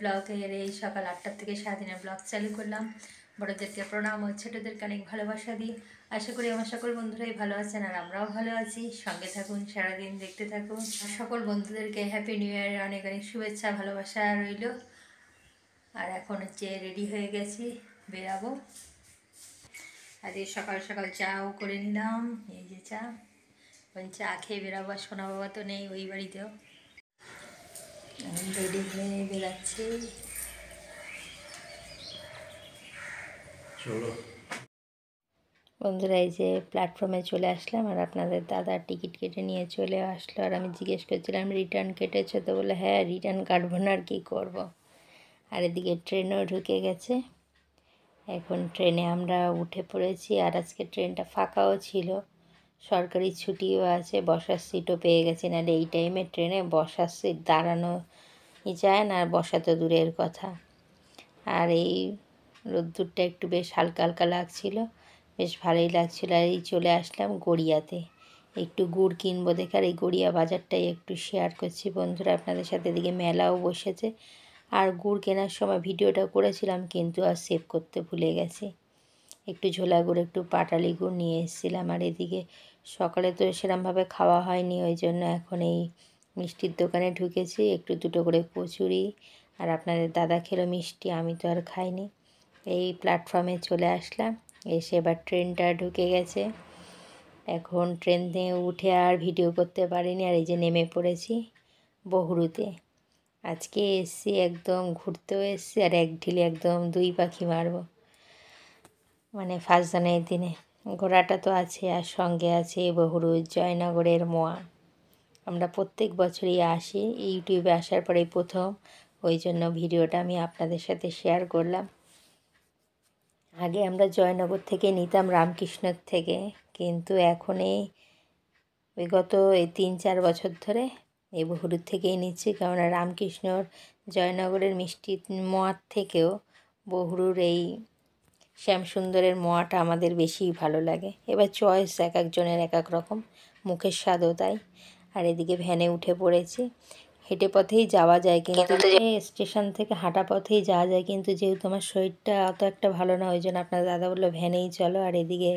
ব্লগের এই সকাল 8টা থেকে সারাদিনের ব্লগ চালু করলাম। বড়োদেরকে প্রণাম ও ছোটোদেরকে অনেক ভালোবাসা দিই। আশা করি আমার সকল বন্ধুরাই ভালো আছেন আর আমরাও ভালো আছি। সঙ্গে থাকুন, সারাদিন দেখতে থাকুন। সকল বন্ধুদেরকে হ্যাপি নিউ ইয়ারের অনেক অনেক শুভেচ্ছা ভালোবাসা রইল। আর এখন হচ্ছে রেডি হয়ে গেছি, বেরাবো। আজকে সকাল সকাল চাও করে নিলাম, এই যে চা। চা খেয়ে বেরাবো। আর সোনা বাবা তো নেই ওই বাড়িতেও। রেডি হয়ে বেরাচ্ছি। বন্ধুরা, এই যে প্ল্যাটফর্মে চলে আসলাম আর আপনাদের দাদা টিকিট কেটে নিয়ে চলে আসলো। আর আমি জিজ্ঞেস করছিলাম রিটার্ন কেটেছো? তো বলে হ্যাঁ, রিটার্ন কাটবো না আর কী করবো। আর এদিকে ট্রেনও ঢুকে গেছে। এখন ট্রেনে আমরা উঠে পড়েছি। আর আজকে ট্রেনটা ফাঁকাও ছিল, সরকারি ছুটিও আছে, বসার সিটও পেয়ে গেছি। নাহলে এই টাইমে ট্রেনে বসার সিট দাঁড়ানো যায় না, আর বসা তো দূরের কথা। আর এই রোদ্দুরটা একটু বেশ হালকা হালকা লাগছিল, বেশ ভালোই লাগছিল। আর এই চলে আসলাম গড়িয়াতে, একটু গুড় কিনবো দেখে। আর এই গড়িয়া বাজারটাই একটু শেয়ার করছি বন্ধুরা আপনাদের সাথে। এদিকে মেলাও বসেছে। আর গুড় কেনার সময় ভিডিওটা করেছিলাম, কিন্তু আর সেভ করতে ভুলে গেছি। একটু ঝোলা গুড়, একটু পাটালি গুড় নিয়ে এসেছিলাম। আর এদিকে সকালে তো সেরমভাবে খাওয়া হয়নি, ওই জন্য এখন এই মিষ্টির দোকানে ঢুকেছি। একটু দুটো করে কচুরি, আর আপনাদের দাদা খেলো মিষ্টি, আমি তো আর খাইনি। এই প্ল্যাটফর্মে চলে আসলাম, এসে এবার ট্রেনটা ঢুকে গেছে। এখন ট্রেন থেকে উঠে আর ভিডিও করতে পারিনি। আর এই যে নেমে পড়েছি বহুরুতে। আজকে এসছি, একদম ঘুরতেও এসছি আর এক ঢিলে একদম 2 পাখি মারবো। মানে ফার্স্ট জানুয়ারির দিনে ঘোড়াটা তো আছে, আর সঙ্গে আছে বহুরু জয়নগরের মোয়া। আমরা প্রত্যেক বছরই আসি, ইউটিউবে আসার পরেই প্রথম, ওই জন্য ভিডিওটা আমি আপনাদের সাথে শেয়ার করলাম। আগে আমরা জয়নগর থেকে নিতাম, রামকৃষ্ণর থেকে, কিন্তু এখন এই বিগত 3-4 বছর ধরে এই বহুরুর থেকেই নিচ্ছি। কেননা রামকৃষ্ণর জয়নগরের মিষ্টি মোয়ার থেকেও বহুরুর এই শ্যামসুন্দরের মোয়াটা আমাদের বেশি ভালো লাগে। এবার চয়েস এক একজনের এক এক রকম, মুখের স্বাদও তাই। আর এদিকে ভ্যানে উঠে পড়েছি। হেঁটে পথেই যাওয়া যায়, কিন্তু স্টেশন থেকে হাঁটা পথেই যাওয়া যায়, কিন্তু যেহেতু আমার শরীরটা অত একটা ভালো না, ওই জন্য আপনার দাদা বললো ভ্যানেই চলো। আর এদিকে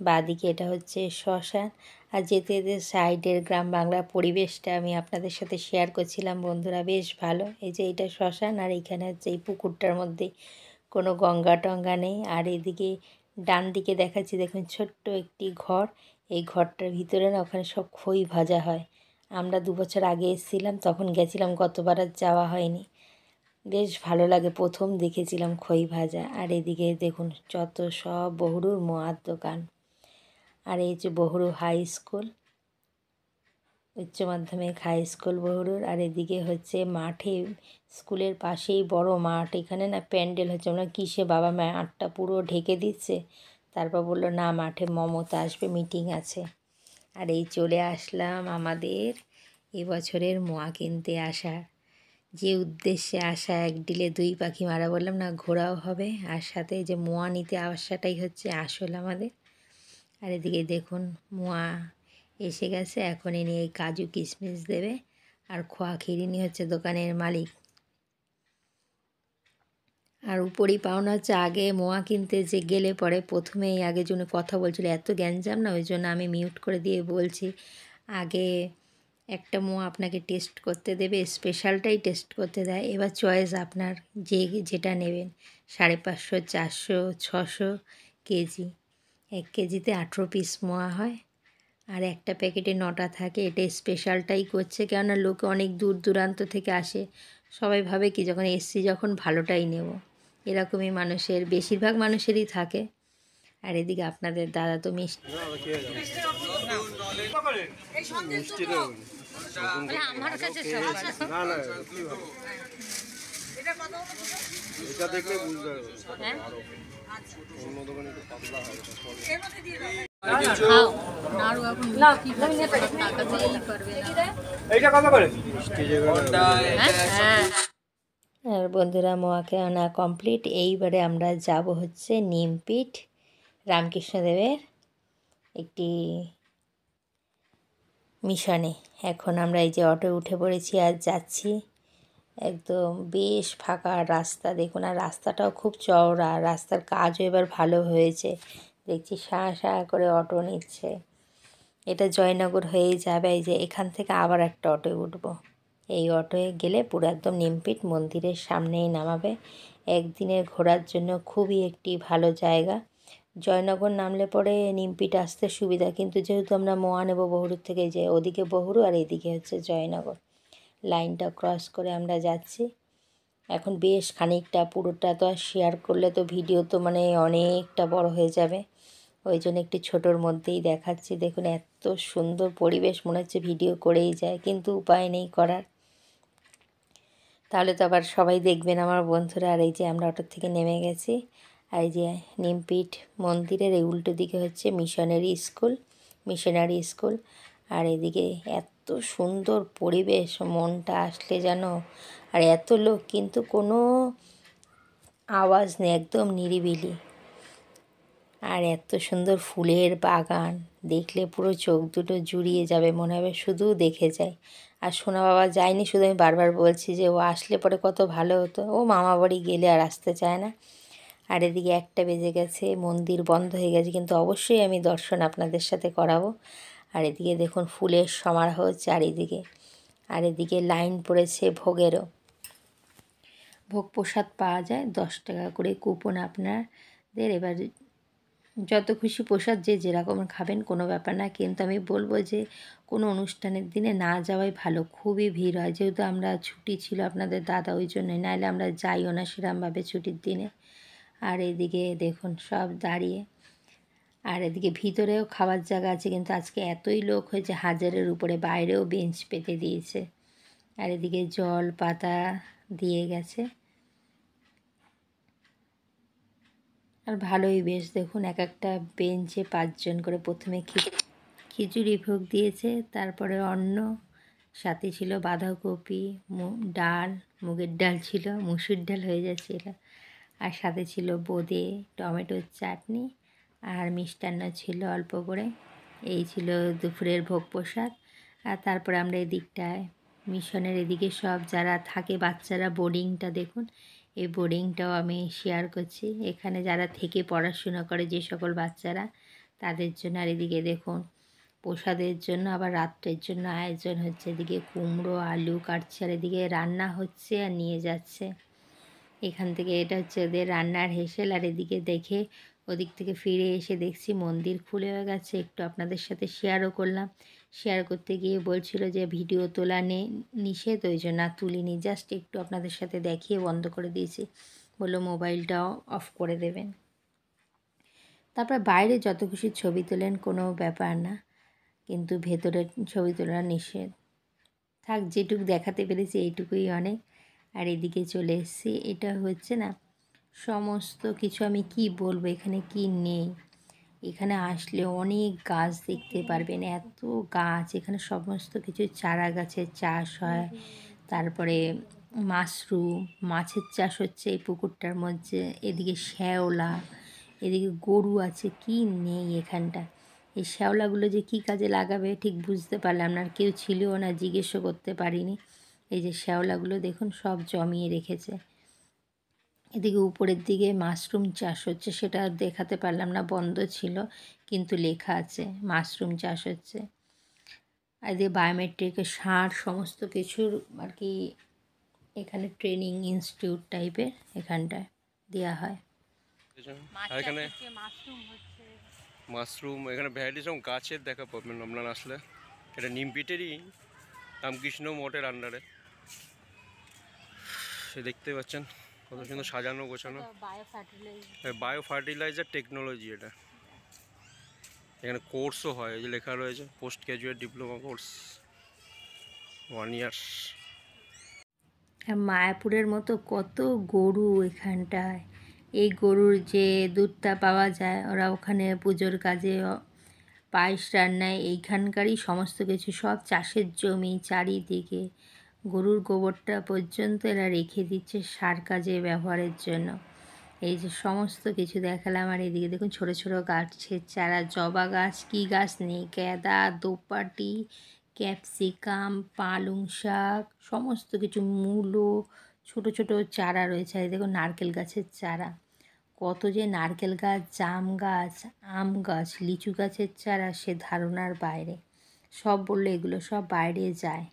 বাঁদিকে এটা হচ্ছে শ্মশান। আর যেতে যেতে সাইডের গ্রাম বাংলার পরিবেশটা আমি আপনাদের সাথে শেয়ার করছিলাম বন্ধুরা, বেশ ভালো। এই যে এইটা শ্মশান, আর এইখানে হচ্ছে এই পুকুরটার মধ্যে কোনো গঙ্গা টঙ্গা নেই। আর এদিকে ডান দিকে দেখাচ্ছি, দেখুন ছোট্ট একটি ঘর। এই ঘরটার ভিতরে না, ওখানে সব খই ভাজা হয়। আমরা 2 বছর আগে এসেছিলাম, তখন গেছিলাম, গতবার আর যাওয়া হয়নি। বেশ ভালো লাগে, প্রথম দেখেছিলাম খই ভাজা। আর এদিকে দেখুন যত সব বহুরুর মোয়ার দোকান। আর এই যে বহুরু হাই স্কুল, উচ্চ মাধ্যমিক হাই স্কুল বহুরুর। আর এদিকে হচ্ছে মাঠে, স্কুলের পাশেই বড় মাঠ, এখানে না প্যান্ডেল হচ্ছে। আমরা কিসে বাবা মাঠটা পুরো ঢেকে দিচ্ছে, তারপর বললো না, মাঠে মমতা আসবে, মিটিং আছে। আর এই চলে আসলাম আমাদের এবছরের মোয়া কিনতে আসা, যে উদ্দেশ্যে আসা, এক ডিলে 2 পাখি মারা বললাম না, ঘোরাও হবে আর সাথে যে মোয়া নিতে আসাটাই হচ্ছে আসল আমাদের। আর এদিকে দেখুন মোয়া এসে গেছে, এখন এনে এই কাজু কিশমিশ দেবে। আর খোয়া খিরিনি হচ্ছে দোকানের মালিক। আর উপরই পাওনা হচ্ছে, আগে মোয়া কিনতে যে গেলে পরে প্রথমেই আগে জন্য কথা বলছিল, এত গ্যাঞ্জাম না, ওই জন্য আমি মিউট করে দিয়ে বলছি। আগে একটা মোয়া আপনাকে টেস্ট করতে দেবে, স্পেশালটাই টেস্ট করতে দেয়। এবার চয়েস আপনার, যেটা নেবেন। 550, 400, 600 কেজি। 1 কেজিতে 18 পিস মোয়া হয়। আর একটা প্যাকেটে 9টা থাকে। এটা স্পেশালটাই করছে, কেননা লোকে অনেক দূর দূরান্ত থেকে আসে। সবাই ভাবে কি যখন এসছি, যখন ভালোটাই নেব, এরকমই মানুষের, বেশিরভাগ মানুষেরই থাকে। আর এদিকে আপনাদের দাদা তো মিষ্টি আমার কাছে আর বন্ধুরা মোয়াকে আনা কমপ্লিট। এইবারে আমরা যাব হচ্ছে নিমপিঠ, রামকৃষ্ণদেবের একটি মিশনে। এখন আমরা এই যে অটো উঠে পড়েছি আর যাচ্ছি। একদম বেশ ফাঁকা রাস্তা দেখুন, আর রাস্তাটাও খুব চওড়া, রাস্তার কাজও এবার ভালো হয়েছে। দেখছি সাঁ করে অটো নিচ্ছে। এটা জয়নগর হয়েই যাবে। এই যে এখান থেকে আবার একটা অটোয় উঠবো। এই অটোয় গেলে পুরো একদম নিমপিট মন্দিরের সামনেই নামাবে। একদিনের ঘোরার জন্য খুবই একটি ভালো জায়গা। জয়নগর নামলে পরে নিমপিট আসতে সুবিধা, কিন্তু যেহেতু আমরা মোয়া নেব বহুরুর থেকে, যে ওদিকে বহুরু আর এদিকে হচ্ছে জয়নগর, লাইনটা ক্রস করে আমরা যাচ্ছি। এখন বেশ খানিকটা, পুরোটা তো আর শেয়ার করলে তো ভিডিও তো মানে অনেকটা বড় হয়ে যাবে, ওই জন্য একটি ছোটোর মধ্যেই দেখাচ্ছি। দেখুন এত সুন্দর পরিবেশ, মনে হচ্ছে ভিডিও করেই যায়, কিন্তু উপায় নেই করার, তাহলে তো আবার সবাই দেখবেন আমার বন্ধুরা। আর এই যে আমরা অটোর থেকে নেমে গেছি, আর এই যে নিমপিট মন্দিরের এই উল্টো দিকে হচ্ছে মিশনারি স্কুল। আর এদিকে এত সুন্দর পরিবেশ, মনটা আসলে যেন, আর এত লোক কিন্তু কোনো আওয়াজ নেই, একদম নিরিবিলি। আর এত সুন্দর ফুলের বাগান, দেখলে পুরো চোখ দুটো জুড়িয়ে যাবে, মনে হবে শুধু দেখে যাই। আর সোনা বাবা যায়নি, শুধু আমি বারবার বলছি যে ও আসলে পরে কত ভালো হতো, ও মামা বাড়ি গেলে আর আসতে চায় না। আর এদিকে 1টা বেজে গেছে, মন্দির বন্ধ হয়ে গেছে, কিন্তু অবশ্যই আমি দর্শন আপনাদের সাথে করাবো। আর এদিকে দেখুন ফুলের সমারোহ চারিদিকে, আর এদিকে লাইন পড়েছে ভোগেরও। ভোগ প্রসাদ পাওয়া যায় 10 টাকা করে কুপন আপনাদের, এবার যত খুশি প্রসাদ যে যেরকম খাবেন কোনো ব্যাপার না, কিন্তু আমি বলবো যে কোনো অনুষ্ঠানের দিনে না যাওয়াই ভালো, খুবই ভিড় হয়। যেহেতু আমরা ছুটি ছিল আপনাদের দাদা, ওই জন্যই, নাহলে আমরা যাইও না সেরমভাবে ছুটির দিনে। আর এদিকে দেখুন সব দাঁড়িয়ে, আর এদিকে ভিতরেও খাবার জায়গা আছে, কিন্তু আজকে এতই লোক হয়েছে 1000-এর উপরে, বাইরেও বেঞ্চ পেতে দিয়েছে। আর এদিকে জল পাতা দিয়ে গেছে, আর ভালোই বেশ। দেখুন এক একটা বেঞ্চে 5 জন করে, প্রথমে খিচুড়ি ভোগ দিয়েছে, তারপরে অন্ন, সাথে ছিল বাঁধাকপি, ডাল, মুগের ডাল ছিল, মুসুর ডাল হয়ে যাচ্ছিল, আর সাথে ছিল বোঁদে, টমেটোর চাটনি, আর মিষ্টান্ন ছিল অল্প করে। এই ছিল দুপুরের ভোগ প্রসাদ। আর তারপরে আমরা এদিকটায় মিশনের এদিকে সব যারা থাকে বাচ্চারা, বোর্ডিংটা দেখুন, এই বোর্ডিংটাও আমি শেয়ার করছি। এখানে যারা থেকে পড়াশোনা করে যে সকল বাচ্চারা, তাদের জন্য। আর এদিকে দেখুন প্রসাদের জন্য আবার রাত্রের জন্য আয়োজন হচ্ছে। এদিকে কুমড়ো আলু কাটছে, আর এদিকে রান্না হচ্ছে আর নিয়ে যাচ্ছে এখান থেকে। এটা হচ্ছে ওদের রান্নার হেসেল। আর এদিকে দেখে ওদিক থেকে ফিরে এসে দেখছি মন্দির খুলে হয়ে গেছে, একটু আপনাদের সাথে শেয়ারও করলাম। শেয়ার করতে গিয়ে বলছিল যে ভিডিও তোলা নিষেধ, ওই জন্য আর তুলিনি, জাস্ট একটু আপনাদের সাথে দেখিয়ে বন্ধ করে দিয়েছি, বললো মোবাইলটাও অফ করে দেবেন। তারপর বাইরে যত খুশি ছবি তোলেন, কোনো ব্যাপার না, কিন্তু ভেতরে ছবি তোলা নিষেধ। থাক, যেটুকু দেখাতে পেরেছি এইটুকুই অনেক। আর এদিকে চলে এসেছি, এটা হচ্ছে না সমস্ত কিছু, আমি কি বলবো এখানে কি নেই। এখানে আসলে অনেক গাছ দেখতে পারবেন, এত গাছ, এখানে সমস্ত কিছু চারা গাছের চাষ হয়। তারপরে মাশরুম, মাছের চাষ হচ্ছে এই পুকুরটার মধ্যে। এদিকে শ্যাওলা, এদিকে গরু আছে, কি নেই এখানটা। এই শ্যাওলাগুলো যে কী কাজে লাগাবে ঠিক বুঝতে পারলাম না, আর কেউ ছিলও না, জিজ্ঞেসও করতে পারিনি। এই যে শ্যাওলাগুলো দেখুন সব জমিয়ে রেখেছে। এদিকে উপরের দিকে মাশরুম চাষ হচ্ছে, সেটা দেখাতে পারলাম না, বন্ধ ছিল, কিন্তু লেখা আছে মাশরুম চাষ হচ্ছে। আর এদিকে বায়োমেট্রিকের সার সমস্ত কিছুর আর কি এখানে ট্রেনিং ইনস্টিটিউট টাইপের এখানটায় দেওয়া হয়। আর এখানে মাশরুম, এখানে ভ্যারাইটিস রকম গাছের দেখা পাবেন আপনারা আসলে। এটা নিমপিটেরই রামকৃষ্ণ মঠের আন্ডারে। সে দেখতে পাচ্ছেন কত সুন্দর সাজানো গোছানো, বায়ো ফার্টিলাইজার টেকনোলজি। এটা এখানে কোর্সও হয়, এই যে লেখা রয়েছে পোস্ট গ্রাজুয়েট ডিপ্লোমা কোর্স 1 ইয়ার। মায়াপুরের মতো কত গরু এখানটায়, এই গরুর যে দুধটা পাওয়া যায়, ওরা ওখানে পুজোর কাজে পায়েস রান্নায় এইখানকারই সমস্ত কিছু, সব চাষের জমি চারিদিকে, গরুর গোবরটা পর্যন্ত এরা রেখে দিচ্ছে সার কাজে ব্যবহারের জন্য। এই যে সমস্ত কিছু দেখালাম। আর এদিকে দেখুন ছোট ছোট গাছের চারা, জবা গাছ, কী গাছ নেই, গ্যাদা, দোপাটি, ক্যাপসিকাম, পালং শাক, সমস্ত কিছু, মূলো, ছোট ছোট চারা রয়েছে। আর এই দেখুন নারকেল গাছের চারা, কত যে নারকেল গাছ, জাম গাছ, আম গাছ, লিচু গাছের চারা সে ধারণার বাইরে। সব বললো এগুলো সব বাইরে যায়।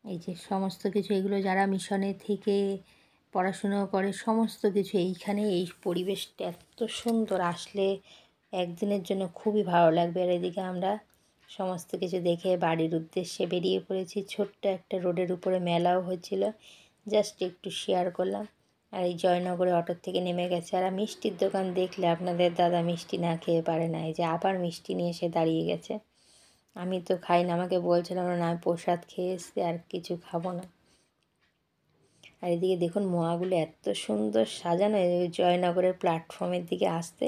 এই যে সমস্ত কিছু, এগুলো যারা মিশনে থেকে পড়াশুনো করে সমস্ত কিছু এইখানে। এই পরিবেশটা এত সুন্দর, আসলে একদিনের জন্য খুবই ভালো লাগবে। আর এদিকে আমরা সমস্ত কিছু দেখে বাড়ির উদ্দেশ্যে বেরিয়ে পড়েছি। ছোট্ট একটা রোডের উপরে মেলাও হচ্ছিল, জাস্ট একটু শেয়ার করলাম। আর এই জয়নগরে অটোর থেকে নেমে গেছে। আর মিষ্টির দোকান দেখলে আপনাদের দাদা মিষ্টি না খেয়ে পারে না। এই যে আবার মিষ্টি নিয়ে এসে দাঁড়িয়ে গেছে। আমি তো খাই না, আমাকে বলছিলাম না আমি প্রসাদ খেয়ে এসছি আর কিছু খাবো না। আর এদিকে দেখুন মোয়াগুলো এত সুন্দর সাজানো। এই জয়নগরের প্ল্যাটফর্মের দিকে আসতে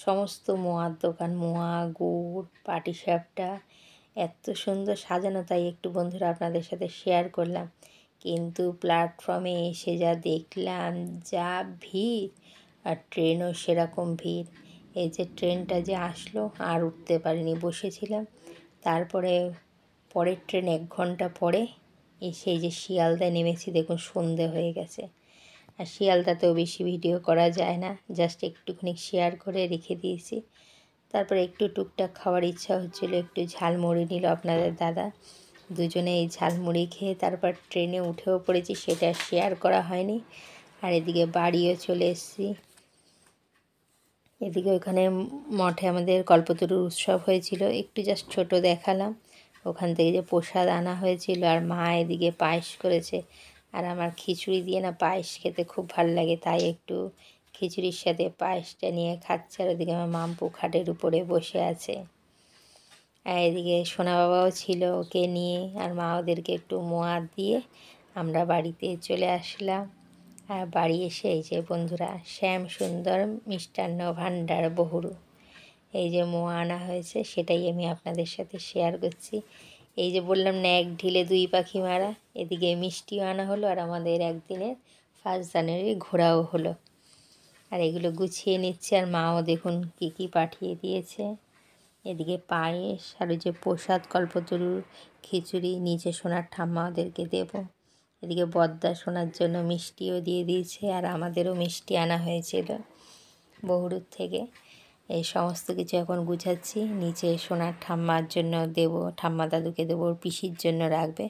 সমস্ত মোয়ার দোকান, মোয়া, গুড়, পাটিসাপটা এত সুন্দর সাজানো, তাই একটু বন্ধুরা আপনাদের সাথে শেয়ার করলাম। কিন্তু প্ল্যাটফর্মে এসে যা দেখলাম, যা ভিড়, আর ট্রেনও সেরকম ভিড়। এই যে ট্রেনটা যে আসলো আর উঠতে পারিনি, বসেছিলাম। তারপরে পরের ট্রেন 1 ঘন্টা পরে এসে এই যে শিয়ালদায় নেমেছি। দেখুন সন্ধে হয়ে গেছে। আর শিয়ালদাতেও বেশি ভিডিও করা যায় না, জাস্ট একটুখানি শেয়ার করে রেখে দিয়েছি। তারপরে একটু টুকটাক খাওয়ার ইচ্ছা হচ্ছিলো, একটু ঝালমুড়ি নিল আপনাদের দাদা। দুজনে এই ঝালমুড়ি খেয়ে তারপর ট্রেনে উঠেও পড়েছি, সেটা শেয়ার করা হয়নি। আর এদিকে বাড়িও চলে এসেছি। এদিকে ওখানে মঠে আমাদের কল্পতরু উৎসব হয়েছিল, একটু জাস্ট ছোট দেখালাম। ওখান থেকে যে প্রসাদ আনা হয়েছিল, আর মা এদিকে পায়েস করেছে। আর আমার খিচুড়ি দিয়ে না পায়েস খেতে খুব ভালো লাগে, তাই একটু খিচুড়ির সাথে পায়েসটা নিয়ে খাচ্ছে। আর ওদিকে আমার মাম্পু খাটের উপরে বসে আছে। আর এদিকে সোনা বাবাও ছিল, ওকে নিয়ে আর মা ওদেরকে একটু মোয়া দিয়ে আমরা বাড়িতে চলে আসলাম। আর বাড়ি এসে এই যে বন্ধুরা শ্যাম সুন্দর মিষ্টান্ন ভাণ্ডার বহুরু, এই যে মোয়া আনা হয়েছে, সেটাই আমি আপনাদের সাথে শেয়ার করছি। এই যে বললাম না 1 ঢিলে 2 পাখি মারা, এদিকে মিষ্টিও আনা হলো আর আমাদের একদিনের 1 জানুয়ারি ঘোরাও হলো। আর এগুলো গুছিয়ে নিচ্ছে। আর মাও দেখুন কী কী পাঠিয়ে দিয়েছে। এদিকে পায়েস আর ওই যে প্রসাদ কল্পতরুর খিচুড়ি নিচে সোনার ঠাম্মা ওদেরকে দেবো। এদিকে বদ্দা সোনার জন্য মিষ্টিও দিয়ে দিয়েছে, আর আমাদেরও মিষ্টি আনা হয়েছিল বহুরূর থেকে। এই সমস্ত কিছু এখন গুছাচ্ছি, নিচে সোনার ঠাম্মার জন্য দেবো, ঠাম্মা দাদুকে দেবো, ওর পিসির জন্য রাখবে।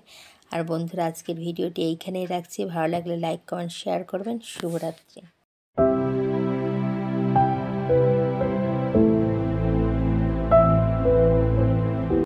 আর বন্ধুরা আজকের ভিডিওটি এইখানেই রাখছি। ভালো লাগলে লাইক কমেন্ট শেয়ার করবেন। শুভরাত্রি।